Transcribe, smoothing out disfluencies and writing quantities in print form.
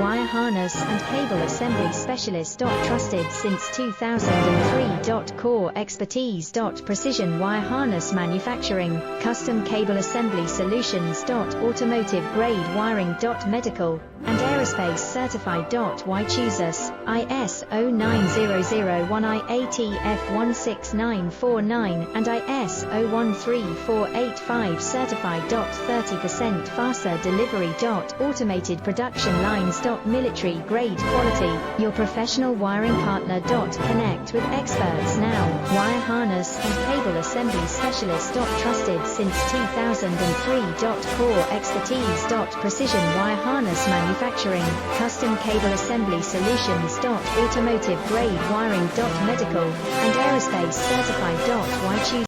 Wire harness and cable assembly specialist. Trusted since 2003. Core expertise. Precision wire harness manufacturing, custom cable assembly solutions. Automotive grade wiring. Medical and aerospace certified. Why choose us? ISO 9001, IATF 16949 and ISO 13485 certified. 30% faster delivery. Automated production lines. Military grade quality, your professional wiring partner. Connect with experts now. Wire harness and cable assembly specialist. Trusted since 2003. Core expertise. Precision wire harness manufacturing, custom cable assembly solutions. Automotive grade wiring. Medical and aerospace certified. Why choose